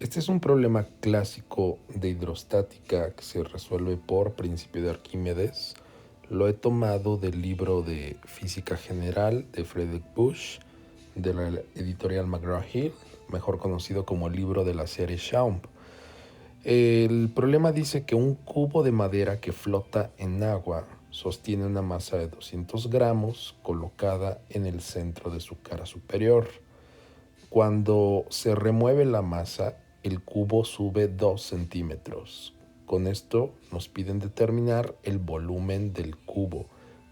Este es un problema clásico de hidrostática que se resuelve por principio de Arquímedes. Lo he tomado del libro de Física General de Friedrich Busch, de la editorial McGraw-Hill, mejor conocido como el libro de la serie Schaumburg. El problema dice que un cubo de madera que flota en agua sostiene una masa de 200 gramos colocada en el centro de su cara superior. Cuando se remueve la masa, el cubo sube 2 centímetros. Con esto nos piden determinar el volumen del cubo.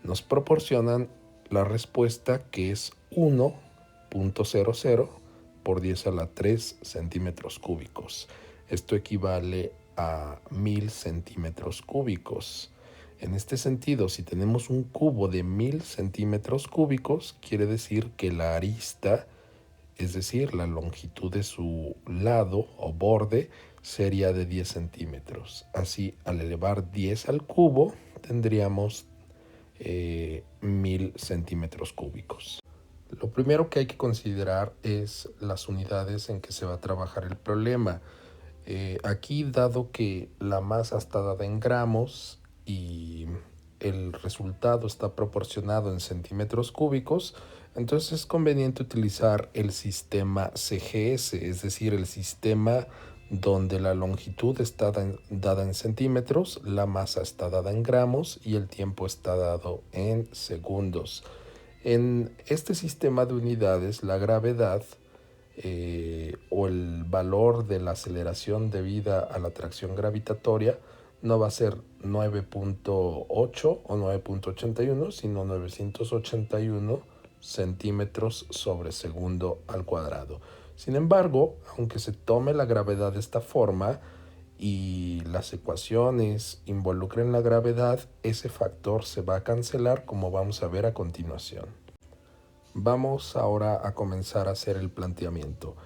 Nos proporcionan la respuesta, que es 1.00 por 10 a la 3 centímetros cúbicos. Esto equivale a 1000 centímetros cúbicos. En este sentido, si tenemos un cubo de 1000 centímetros cúbicos, quiere decir que la arista, es decir, la longitud de su lado o borde, sería de 10 centímetros. Así, al elevar 10 al cubo, tendríamos 1000 centímetros cúbicos. Lo primero que hay que considerar es las unidades en que se va a trabajar el problema. Aquí, dado que la masa está dada en gramos y el resultado está proporcionado en centímetros cúbicos, entonces es conveniente utilizar el sistema CGS, es decir, el sistema donde la longitud está dada en centímetros, la masa está dada en gramos y el tiempo está dado en segundos. En este sistema de unidades, la gravedad o el valor de la aceleración debida a la atracción gravitatoria no va a ser 9.8 o 9.81, sino 981 centímetros sobre segundo al cuadrado. Sin embargo, aunque se tome la gravedad de esta forma y las ecuaciones involucren la gravedad, ese factor se va a cancelar, como vamos a ver a continuación. Vamos ahora a comenzar a hacer el planteamiento.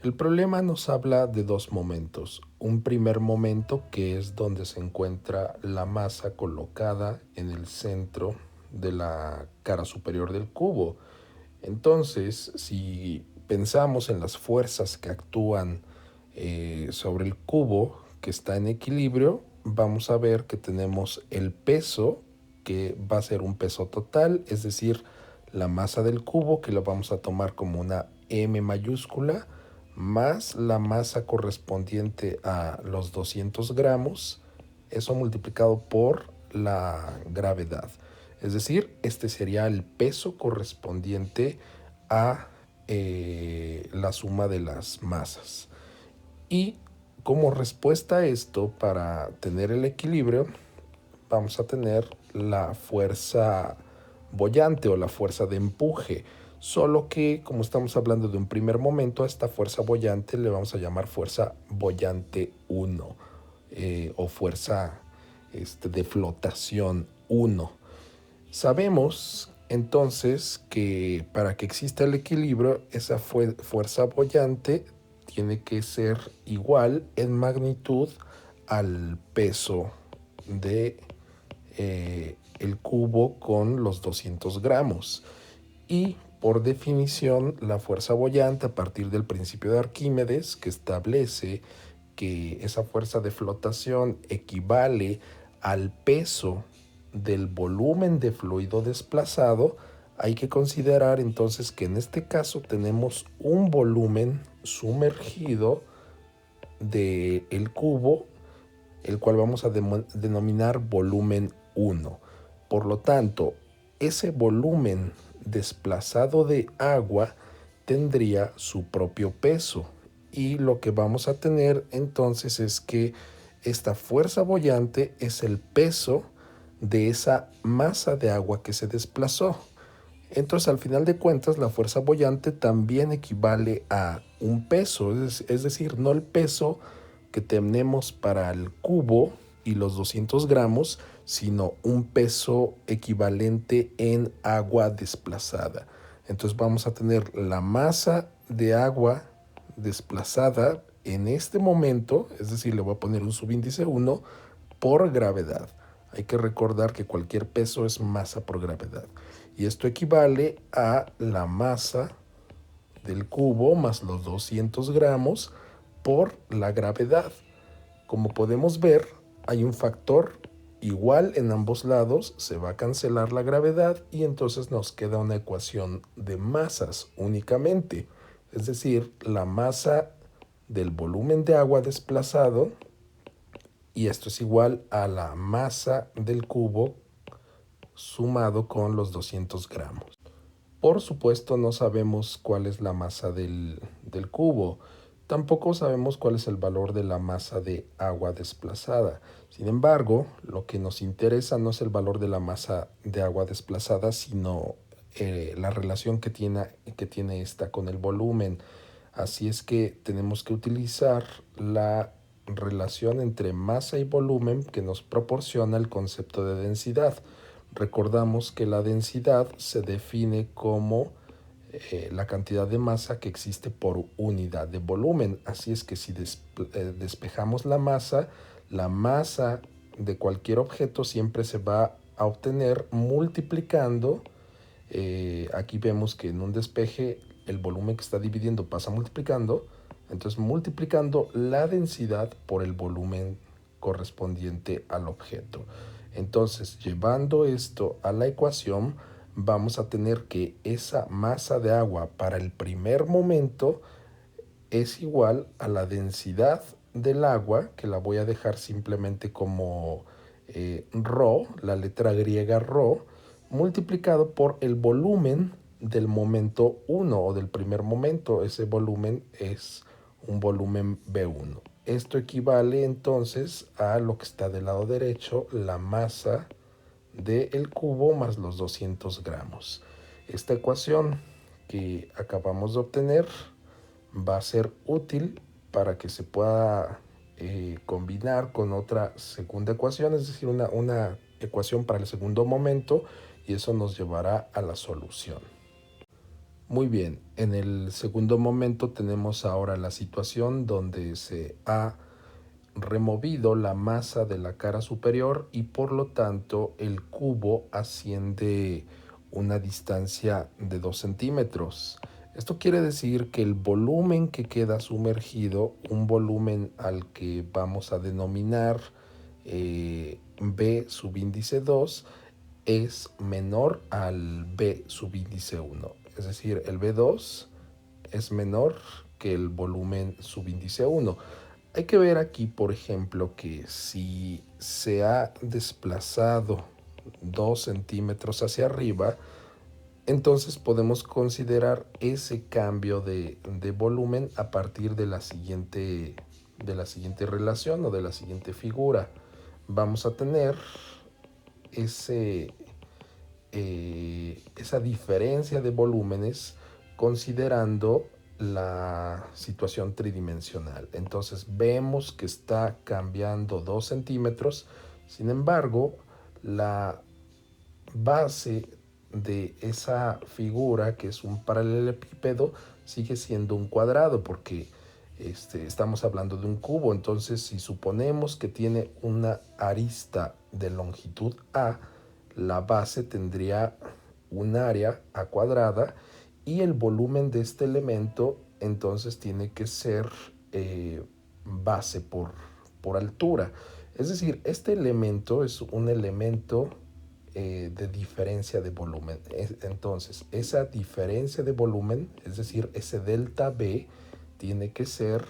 El problema nos habla de dos momentos. Un primer momento, que es donde se encuentra la masa colocada en el centro de la cara superior del cubo. Entonces, si pensamos en las fuerzas que actúan sobre el cubo que está en equilibrio, vamos a ver que tenemos el peso, que va a ser un peso total, es decir, la masa del cubo, que lo vamos a tomar como una M mayúscula, más la masa correspondiente a los 200 gramos, eso multiplicado por la gravedad. Es decir, este sería el peso correspondiente a la suma de las masas. Y como respuesta a esto, para tener el equilibrio, vamos a tener la fuerza boyante o la fuerza de empuje. Solo que, como estamos hablando de un primer momento, a esta fuerza boyante le vamos a llamar fuerza boyante 1 o fuerza de flotación 1. Sabemos entonces que para que exista el equilibrio, esa fuerza boyante tiene que ser igual en magnitud al peso de el cubo con los 200 gramos. Y por definición, la fuerza boyante, a partir del principio de Arquímedes, que establece que esa fuerza de flotación equivale al peso del volumen de fluido desplazado, hay que considerar entonces que en este caso tenemos un volumen sumergido del cubo, el cual vamos a denominar volumen 1. Por lo tanto, ese volumen desplazado de agua tendría su propio peso, y lo que vamos a tener entonces es que esta fuerza boyante es el peso de esa masa de agua que se desplazó. Entonces, al final de cuentas, la fuerza boyante también equivale a un peso, es decir, no el peso que tenemos para el cubo y los 200 gramos, sino un peso equivalente en agua desplazada. Entonces vamos a tener la masa de agua desplazada en este momento, es decir, le voy a poner un subíndice 1 por gravedad. Hay que recordar que cualquier peso es masa por gravedad. Y esto equivale a la masa del cubo más los 200 gramos por la gravedad. Como podemos ver, hay un factor igual en ambos lados, se va a cancelar la gravedad y entonces nos queda una ecuación de masas únicamente. Es decir, la masa del volumen de agua desplazado, y esto es igual a la masa del cubo sumado con los 200 gramos. Por supuesto, no sabemos cuál es la masa del cubo. Tampoco sabemos cuál es el valor de la masa de agua desplazada. Sin embargo, lo que nos interesa no es el valor de la masa de agua desplazada, sino la relación que tiene esta con el volumen. Así es que tenemos que utilizar la relación entre masa y volumen que nos proporciona el concepto de densidad. Recordamos que la densidad se define como la cantidad de masa que existe por unidad de volumen. Así es que si despejamos la masa de cualquier objeto siempre se va a obtener multiplicando. Aquí vemos que en un despeje el volumen que está dividiendo pasa multiplicando. Entonces multiplicando la densidad por el volumen correspondiente al objeto. Entonces, llevando esto a la ecuación, vamos a tener que esa masa de agua para el primer momento es igual a la densidad del agua, que la voy a dejar simplemente como ρ, la letra griega ρ, multiplicado por el volumen del momento 1 o del primer momento. Ese volumen es un volumen V1. Esto equivale entonces a lo que está del lado derecho, la masa del cubo más los 200 gramos. Esta ecuación que acabamos de obtener va a ser útil para que se pueda combinar con otra segunda ecuación, es decir, una ecuación para el segundo momento, y eso nos llevará a la solución. Muy bien, en el segundo momento tenemos ahora la situación donde se ha removido la masa de la cara superior y por lo tanto el cubo asciende una distancia de 2 centímetros. Esto quiere decir que el volumen que queda sumergido, un volumen al que vamos a denominar B subíndice 2, es menor al B subíndice 1. Es decir, el B2 es menor que el volumen subíndice 1. Hay que ver aquí, por ejemplo, que si se ha desplazado 2 centímetros hacia arriba, entonces podemos considerar ese cambio de volumen a partir de la siguiente relación o de la siguiente figura. Vamos a tener esa diferencia de volúmenes considerando la situación tridimensional. Entonces vemos que está cambiando 2 centímetros. Sin embargo, la base de esa figura, que es un paralelepípedo, sigue siendo un cuadrado porque estamos hablando de un cubo. Entonces, si suponemos que tiene una arista de longitud A, la base tendría un área A cuadrada y el volumen de este elemento entonces tiene que ser base por altura. Es decir, este elemento es un elemento de diferencia de volumen. Entonces, esa diferencia de volumen, es decir, ese delta B, tiene que ser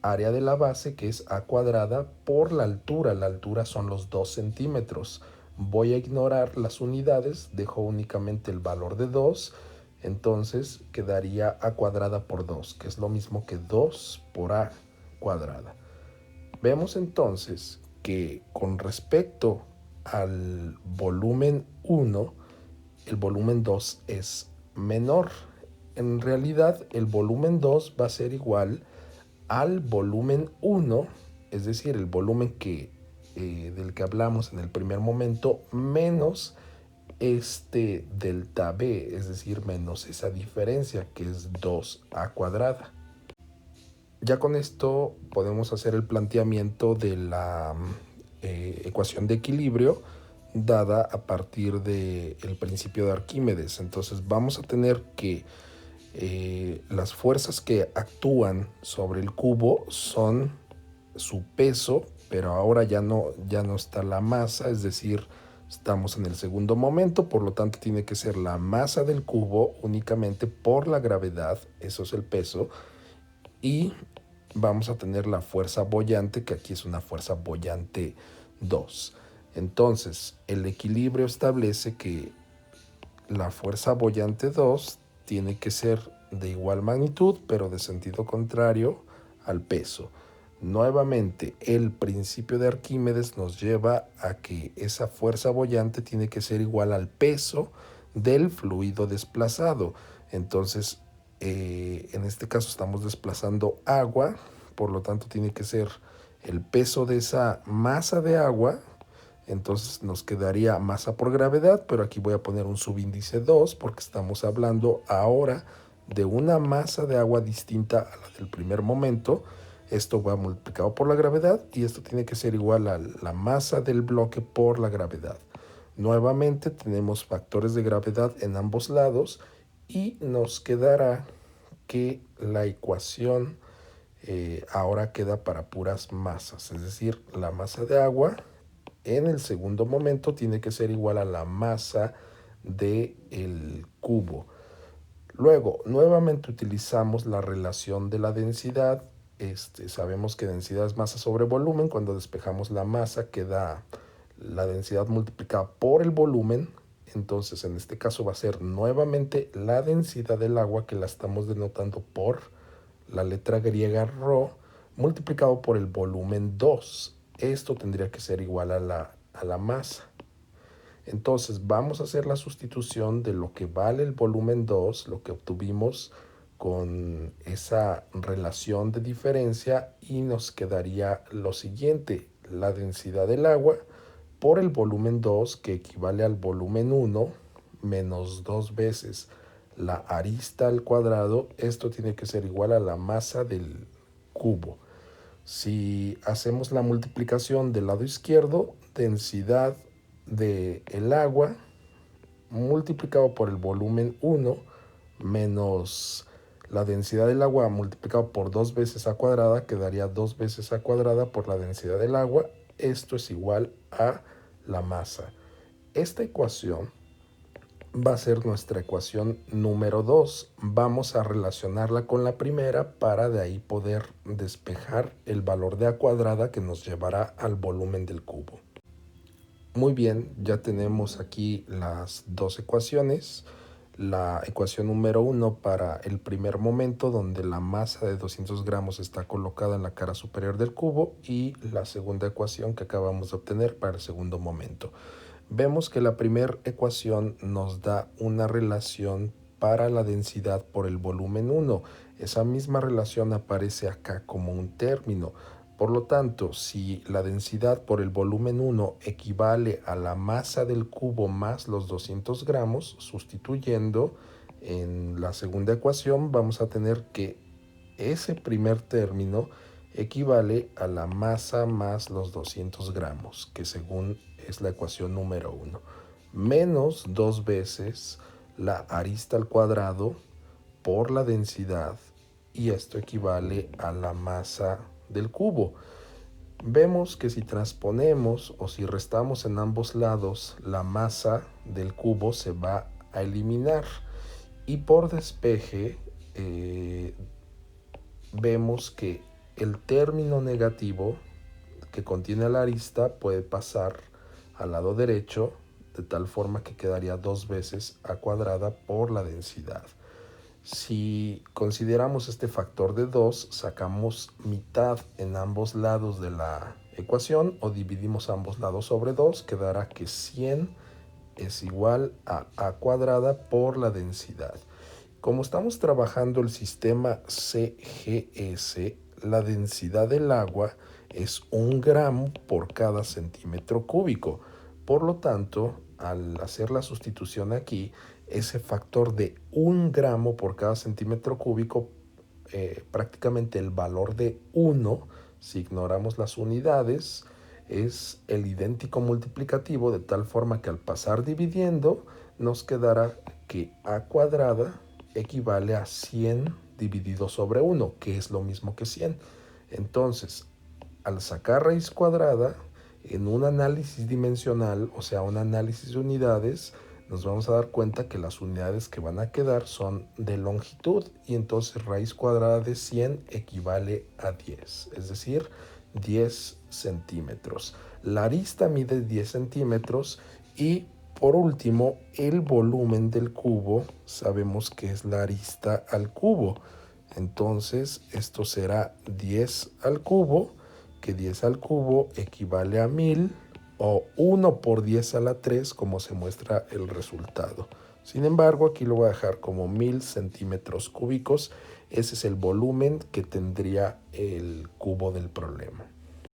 área de la base, que es A cuadrada, por la altura. La altura son los 2 centímetros. Voy a ignorar las unidades, dejo únicamente el valor de 2, entonces quedaría A cuadrada por 2, que es lo mismo que 2 por A cuadrada. Vemos entonces que con respecto al volumen 1, el volumen 2 es menor. En realidad, el volumen 2 va a ser igual al volumen 1, es decir, el volumen del que hablamos en el primer momento, menos este delta B, es decir, menos esa diferencia que es 2A cuadrada. Ya con esto podemos hacer el planteamiento de la ecuación de equilibrio dada a partir del principio de Arquímedes. Entonces vamos a tener que Las fuerzas que actúan sobre el cubo son su peso, pero ahora ya no está la masa, es decir, estamos en el segundo momento, por lo tanto tiene que ser la masa del cubo únicamente por la gravedad, eso es el peso, y vamos a tener la fuerza boyante, que aquí es una fuerza boyante 2. Entonces, el equilibrio establece que la fuerza boyante 2 tiene que ser de igual magnitud, pero de sentido contrario al peso. Nuevamente, el principio de Arquímedes nos lleva a que esa fuerza boyante tiene que ser igual al peso del fluido desplazado. Entonces, en este caso estamos desplazando agua, por lo tanto tiene que ser el peso de esa masa de agua. Entonces nos quedaría masa por gravedad, pero aquí voy a poner un subíndice 2 porque estamos hablando ahora de una masa de agua distinta a la del primer momento. Esto va multiplicado por la gravedad y esto tiene que ser igual a la masa del bloque por la gravedad. Nuevamente tenemos factores de gravedad en ambos lados y nos quedará que la ecuación ahora queda para puras masas, es decir, la masa de agua en el segundo momento tiene que ser igual a la masa del cubo. Luego, nuevamente utilizamos la relación de la densidad. Sabemos que densidad es masa sobre volumen. Cuando despejamos la masa queda la densidad multiplicada por el volumen. Entonces, en este caso va a ser nuevamente la densidad del agua, que la estamos denotando por la letra griega ρ, multiplicado por el volumen 2. Esto tendría que ser igual a la masa. Entonces vamos a hacer la sustitución de lo que vale el volumen 2, lo que obtuvimos con esa relación de diferencia, y nos quedaría lo siguiente: la densidad del agua por el volumen 2, que equivale al volumen 1, menos 2 veces la arista al cuadrado. Esto tiene que ser igual a la masa del cubo. Si hacemos la multiplicación del lado izquierdo, densidad del agua multiplicado por el volumen 1 menos la densidad del agua multiplicado por 2 veces a cuadrada, quedaría 2 veces a cuadrada por la densidad del agua. Esto es igual a la masa. Esta ecuación va a ser nuestra ecuación número 2. Vamos a relacionarla con la primera para de ahí poder despejar el valor de a cuadrada que nos llevará al volumen del cubo. Muy bien, ya tenemos aquí las dos ecuaciones. La ecuación número 1 para el primer momento, donde la masa de 200 gramos está colocada en la cara superior del cubo, y la segunda ecuación que acabamos de obtener para el segundo momento. Vemos que la primera ecuación nos da una relación para la densidad por el volumen 1. Esa misma relación aparece acá como un término. Por lo tanto, si la densidad por el volumen 1 equivale a la masa del cubo más los 200 gramos, sustituyendo en la segunda ecuación, vamos a tener que ese primer término equivale a la masa más los 200 gramos, que según es la ecuación número 1, menos 2 veces la arista al cuadrado por la densidad, y esto equivale a la masa del cubo. Vemos que si transponemos o si restamos en ambos lados, la masa del cubo se va a eliminar, y por despeje vemos que el término negativo que contiene la arista puede pasar al lado derecho, de tal forma que quedaría 2 veces a cuadrada por la densidad. Si consideramos este factor de 2, sacamos mitad en ambos lados de la ecuación o dividimos ambos lados sobre 2, quedará que 100 es igual a cuadrada por la densidad. Como estamos trabajando el sistema CGS, la densidad del agua es 1 gramo por cada centímetro cúbico. Por lo tanto, al hacer la sustitución aquí, ese factor de 1 gramo por cada centímetro cúbico, prácticamente el valor de 1, si ignoramos las unidades, es el idéntico multiplicativo, de tal forma que al pasar dividiendo nos quedará que a cuadrada equivale a 100 dividido sobre 1, que es lo mismo que 100. Entonces, al sacar raíz cuadrada, en un análisis dimensional, o sea, un análisis de unidades, nos vamos a dar cuenta que las unidades que van a quedar son de longitud, y entonces raíz cuadrada de 100 equivale a 10, es decir, 10 centímetros. La arista mide 10 centímetros y por último, el volumen del cubo sabemos que es la arista al cubo. Entonces, esto será 10 al cubo, que 10 al cubo equivale a 1000, o 1 por 10 a la 3, como se muestra el resultado. Sin embargo, aquí lo voy a dejar como 1000 centímetros cúbicos. Ese es el volumen que tendría el cubo del problema.